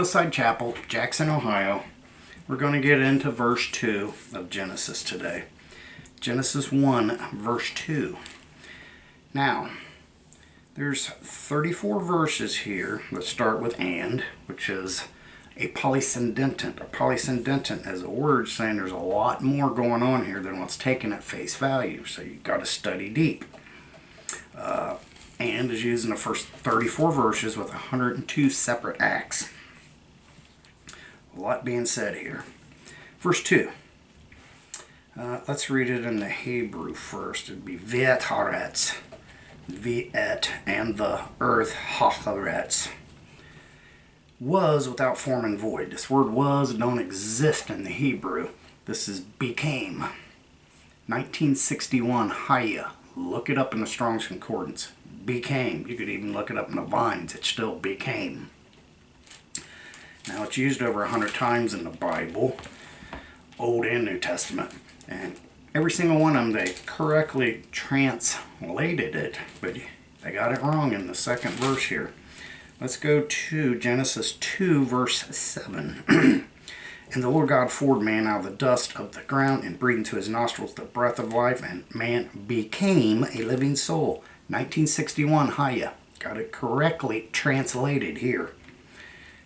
Hillside Chapel, Jackson, Ohio. We're going to get into verse 2 of Genesis today. Genesis 1, verse 2. Now, there's 34 verses here that start with and, which is a polysendentant. A polysendentant is a word saying there's a lot more going on here than what's taken at face value, so you've got to study deep. And is used in the first 34 verses with 102 separate acts. A lot being said here. Verse 2. Let's read it in the Hebrew first. It would be V'et haaretz. V'et, and the earth haaretz. Was without form and void. This word was don't exist in the Hebrew. This is became. 1961 Haya. Look it up in the Strong's Concordance. Became. You could even look it up in the Vines. It still became. Now it's used over 100 times in the Bible, Old and New Testament. And every single one of them, they correctly translated it, but they got it wrong in the second verse here. Let's go to Genesis 2, verse 7. And the Lord God formed man out of the dust of the ground and breathed into his nostrils the breath of life, and man became a living soul. 1961 Haya. Got it correctly translated here.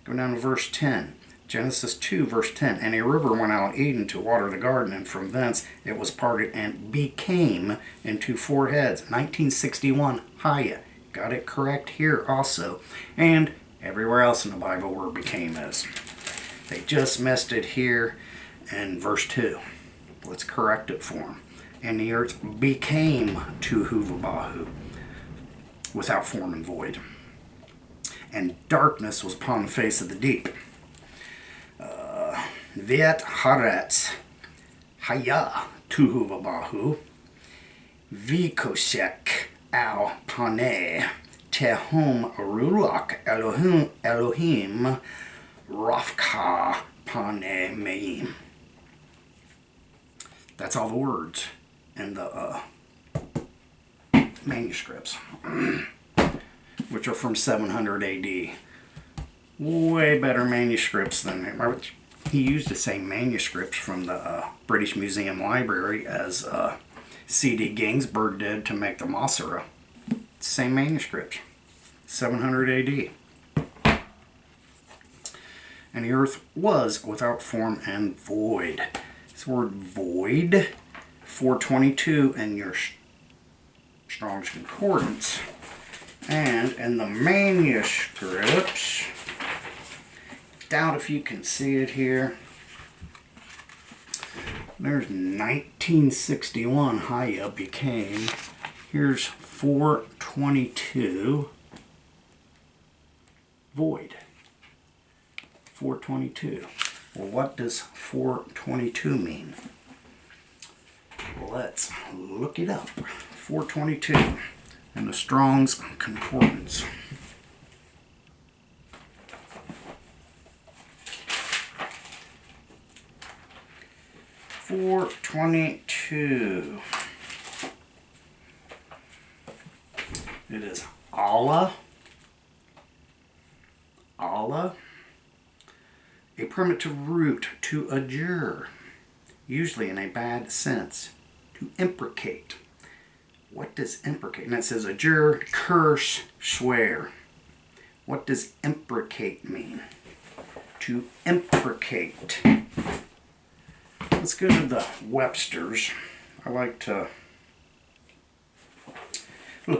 Go down to verse 10. Genesis 2, verse 10. And a river went out of Eden to water the garden, and from thence it was parted and became into four heads. 1961 Haya. Got it correct here also. And everywhere else in the Bible where became is. They just missed it here in verse 2. Let's correct it for them. And the earth became tohu vabohu, without form and void. And darkness was upon the face of the deep. V'et haaretz haya tohu vabohu, v'koshek al paneh tehom ruach Elohim Rafka Pane Meim. That's all the words in the manuscripts, which are from 700 AD. Way better manuscripts than he used the same manuscripts from the British Museum Library as C.D. Ginsburg did to make the Masorah. Same manuscripts, 700 AD. And the earth was without form and void. This word void, 422 in your Strong's Concordance. And in the manuscripts, doubt if you can see it here. There's 1961 Haya became. Here's 422 void. 422. Well, what does 422 mean? Let's look it up. 422 in the Strong's Concordance. $422. It is Allah, a primitive root to adjure, usually in a bad sense, to imprecate. What does imprecate? And it says adjure, curse, swear. What does imprecate mean? To imprecate. Let's go to the Webster's. I like to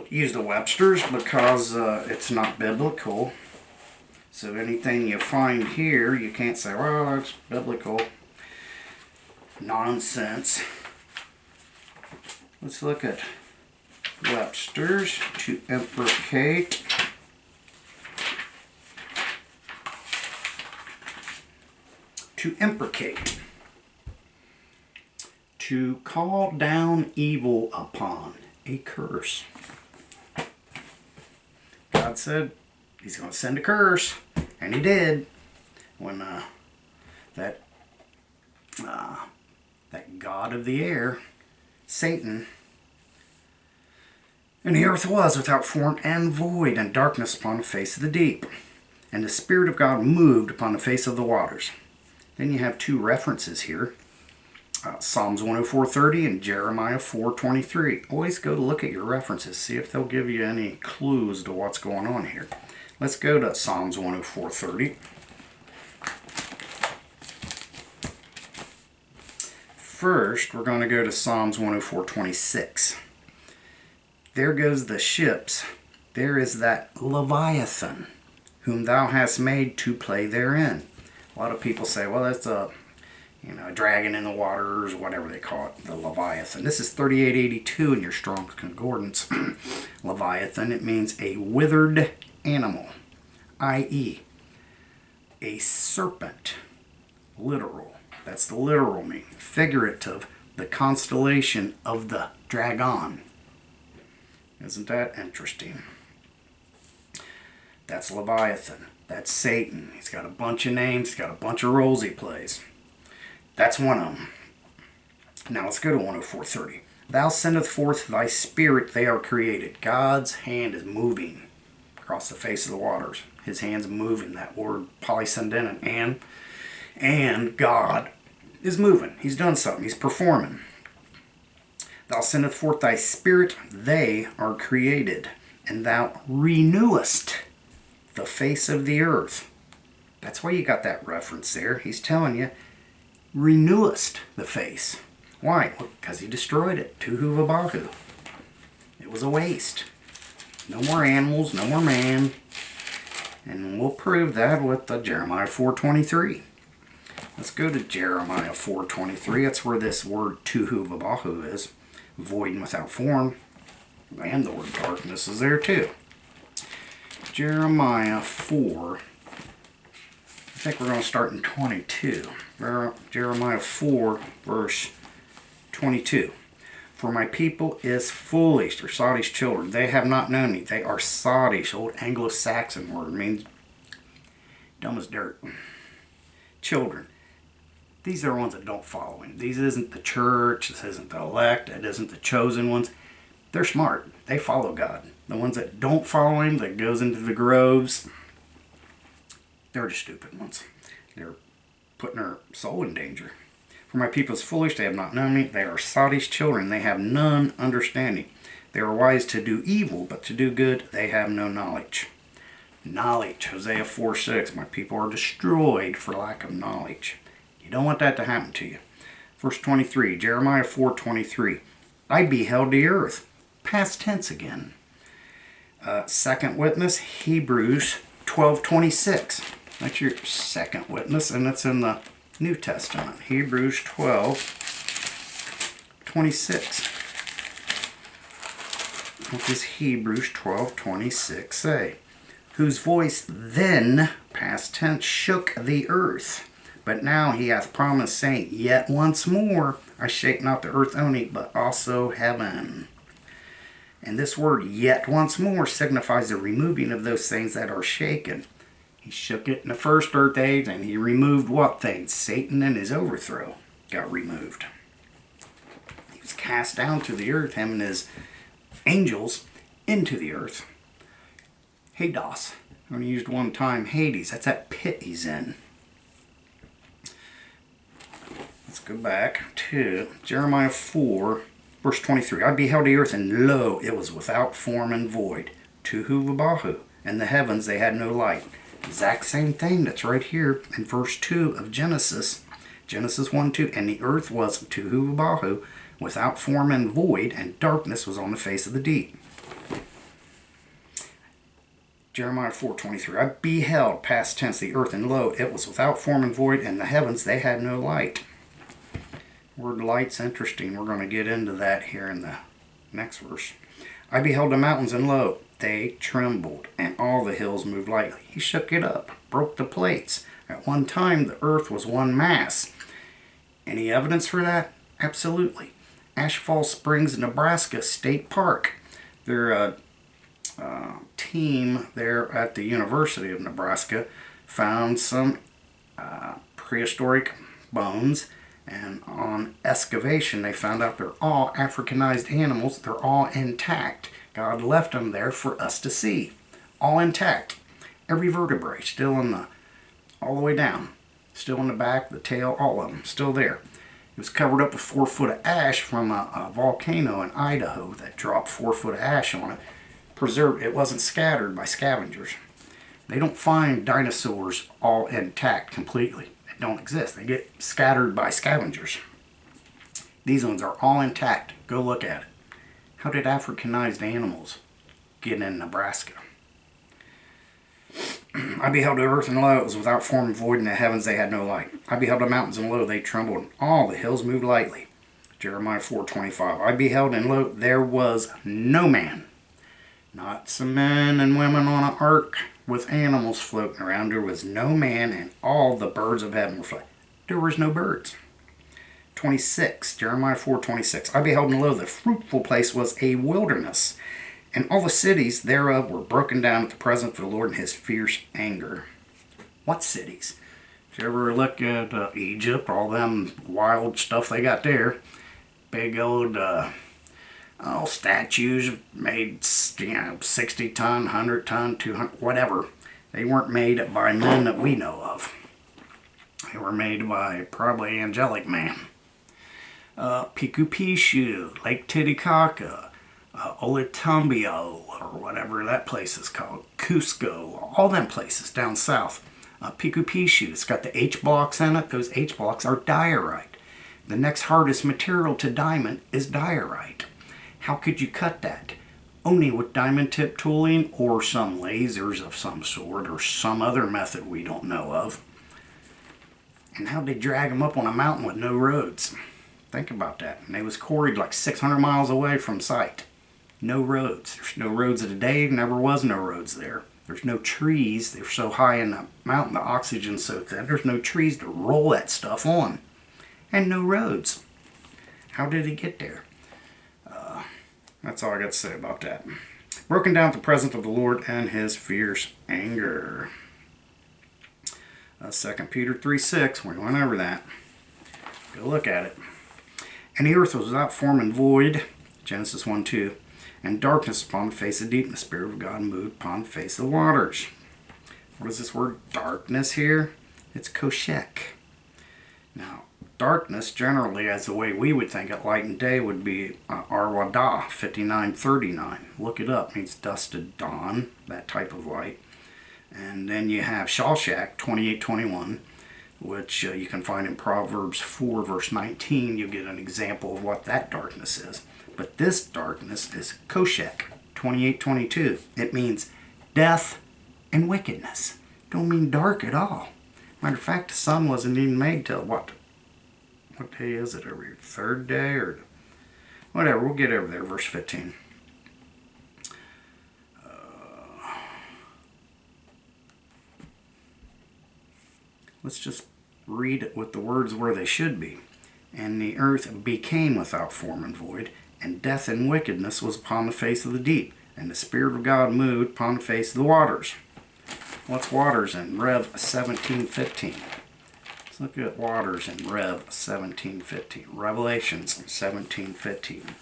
use the Webster's because it's not biblical. So anything you find here, you can't say, well, it's biblical. Nonsense. Let's look at Webster's. To imprecate. To imprecate. To call down evil upon. A curse. God said He's going to send a curse. And He did. When that god of the air, Satan, and the earth was without form and void, and darkness upon the face of the deep. and the Spirit of God moved upon the face of the waters. Then you have two references here. Psalms 104:30 and Jeremiah 4:23. Always go to look at your references, see if they'll give you any clues to what's going on here. Let's go to Psalms 104:30. First, we're going to go to Psalms 104:26. There goes the ships. There is that Leviathan, whom thou hast made to play therein. A lot of people say, well, that's a dragon in the waters, whatever they call it, the Leviathan. This is 3882 in your Strong's Concordance. Leviathan, it means a withered animal, i.e., a serpent, literal. That's the literal meaning. Figurative, the constellation of the dragon. Isn't that interesting? That's Leviathan. That's Satan. He's got a bunch of names. He's got a bunch of roles he plays. That's one of them. Now let's go to 104:30. Thou sendest forth thy spirit, they are created. God's hand is moving across the face of the waters. His hand's moving. That word polysyndenon, and God is moving. He's done something. He's performing. Thou sendest forth thy spirit, they are created. And thou renewest the face of the earth. That's why you got that reference there. He's telling you, renewest the face. Why? Well, because he destroyed it. Tuhu Vabahu. It was a waste. No more animals, no more man. And we'll prove that with Jeremiah 4:23. Let's go to Jeremiah 4:23. That's where this word Tuhu Vabahu is. Void and without form. And the word darkness is there too. Jeremiah 4. I think we're going to start in 22. Jeremiah 4, verse 22. For my people is foolish, or sottish children. They have not known me. They are sottish, old Anglo-Saxon word. Means dumb as dirt. Children. These are the ones that don't follow him. These isn't the church. This isn't the elect. It isn't the chosen ones. They're smart. They follow God. The ones that don't follow him, that goes into the groves, they're the stupid ones. They're putting their soul in danger. For my people is foolish, they have not known me. They are sottish children, they have none understanding. They are wise to do evil, but to do good they have no knowledge. Knowledge, Hosea 4:6. My people are destroyed for lack of knowledge. You don't want that to happen to you. Verse 23, Jeremiah 4:23. I beheld the earth. Past tense again. Second witness, Hebrews 12:26. That's your second witness, and it's in the New Testament. Hebrews 12:26. What does Hebrews 12:26 say? Whose voice then, past tense, shook the earth. But now he hath promised, saying, yet once more I shake not the earth only, but also heaven. And this word, yet once more, signifies the removing of those things that are shaken. He shook it in the first earth age, and he removed what things? Satan and his overthrow got removed. He was cast down to the earth, him and his angels, into the earth. Hades. I only used one time Hades. That's that pit he's in. Let's go back to Jeremiah 4, verse 23. I beheld the earth, and lo, it was without form and void. Tuhu Vabahu. And the heavens, they had no light. Exact same thing that's right here in verse 2 of Genesis. Genesis 1:2. And the earth was Tuhu Vabahu, without form and void, and darkness was on the face of the deep. Jeremiah 4:23. I beheld, past tense, the earth, and lo, it was without form and void, and the heavens, they had no light. Word light's interesting. We're going to get into that here in the next verse. I beheld the mountains, and lo, they trembled, and all the hills moved lightly. He shook it up, broke the plates. At one time, the earth was one mass. Any evidence for that? Absolutely. Ashfall Springs, Nebraska State Park. They're a team there at the University of Nebraska found some prehistoric bones, and on excavation they found out they're all Africanized animals. They're all intact. God left them there for us to see. All intact. Every vertebrae still in the, all the way down. Still in the back, the tail, all of them still there. It was covered up with 4 foot of ash from a volcano in Idaho that dropped 4 foot of ash on it. Preserved, it wasn't scattered by scavengers. They don't find dinosaurs all intact completely. They don't exist. They get scattered by scavengers. These ones are all intact. Go look at it. How did Africanized animals get in Nebraska? I beheld the earth, and lo, it was without form and void, and the heavens they had no light. I beheld the mountains, and lo, they trembled, and all the hills moved lightly. Jeremiah 4:25. I beheld, and lo, there was no man. Not some men and women on an ark with animals floating around. There was no man, and all the birds of heaven were flying. There was no birds. 26. Jeremiah 4:26. I beheld, and lo, the fruitful place was a wilderness, and all the cities thereof were broken down at the presence of the Lord in his fierce anger. What cities? Did you ever look at Egypt, all them wild stuff they got there? Big old statues made 60 ton, 100 ton, 200, whatever. They weren't made by men that we know of. They were made by probably angelic man. Piku Pishu, Lake Titicaca, Olitumbio, or whatever that place is called, Cusco, all them places down south. Piku Pishu, it's got the H blocks in it. Those H blocks are diorite. The next hardest material to diamond is diorite. How could you cut that? Only with diamond tip tooling or some lasers of some sort or some other method we don't know of. And how'd they drag them up on a mountain with no roads? Think about that. And they was quarried like 600 miles away from site. No roads. There's no roads today. Never was no roads there. There's no trees. They're so high in the mountain, the oxygen's so thin. There's no trees to roll that stuff on. And no roads. How did it get there? That's all I got to say about that. Broken down at the presence of the Lord and his fierce anger. 2 Peter 3:6. We went over that. Go look at it. And the earth was without form and void. Genesis 1:2. And darkness upon the face of the deep, and the Spirit of God moved upon the face of the waters. What is this word darkness here? It's koshek. Now, darkness generally, as the way we would think it, light and day, would be Arwada 5939. Look it up. It means dusted dawn, that type of light. And then you have Shawshak 28:21, which you can find in Proverbs 4 verse 19. You'll get an example of what that darkness is. But this darkness is Koshek 28:22. It means death and wickedness. Don't mean dark at all. Matter of fact, the sun wasn't even made till what day is it? Every third day or whatever. We'll get over there. Verse 15. Let's just read it with the words where they should be. And the earth became without form and void, and death and wickedness was upon the face of the deep, and the Spirit of God moved upon the face of the waters. What's waters in Rev 17:15? Let's look at waters in Rev 17:15. Revelations 17:15.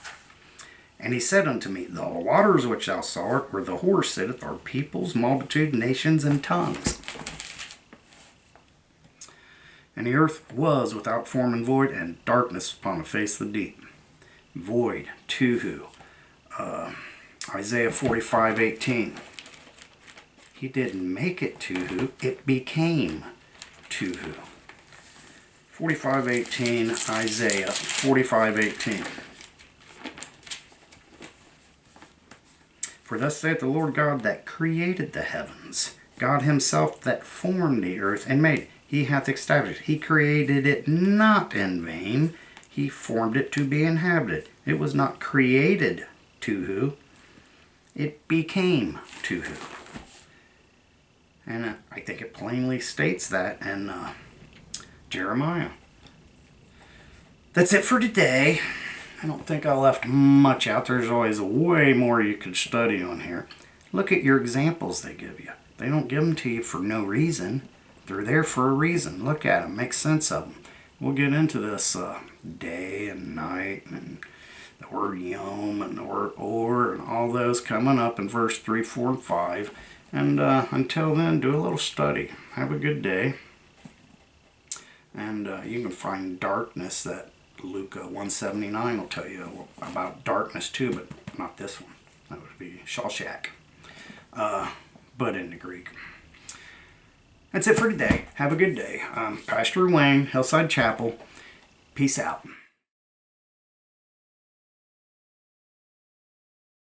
And he said unto me, the waters which thou sawest, where the horse sitteth, are peoples, multitude, nations, and tongues. And the earth was without form and void, and darkness upon the face of the deep. Void, tuhu. Isaiah 45:18. He didn't make it tuhu, it became tuhu. 45:18, Isaiah 45:18. For thus saith the Lord God that created the heavens, God himself that formed the earth and made it. He hath established it. He created it not in vain. He formed it to be inhabited. It was not created tuhu. It became tuhu. And I think it plainly states that in Jeremiah. That's it for today. I don't think I left much out. There's always way more you could study on here. Look at your examples they give you. They don't give them to you for no reason. They're there for a reason. Look at them. Make sense of them. We'll get into this day and night and the word yom and the word or and all those coming up in verse 3, 4, and 5. And until then, do a little study. Have a good day. And you can find darkness, that Luke 179 will tell you about darkness too, but not this one. That would be Shawshank, but in the Greek. That's it for today. Have a good day. Pastor Wayne, Hillside Chapel. Peace out.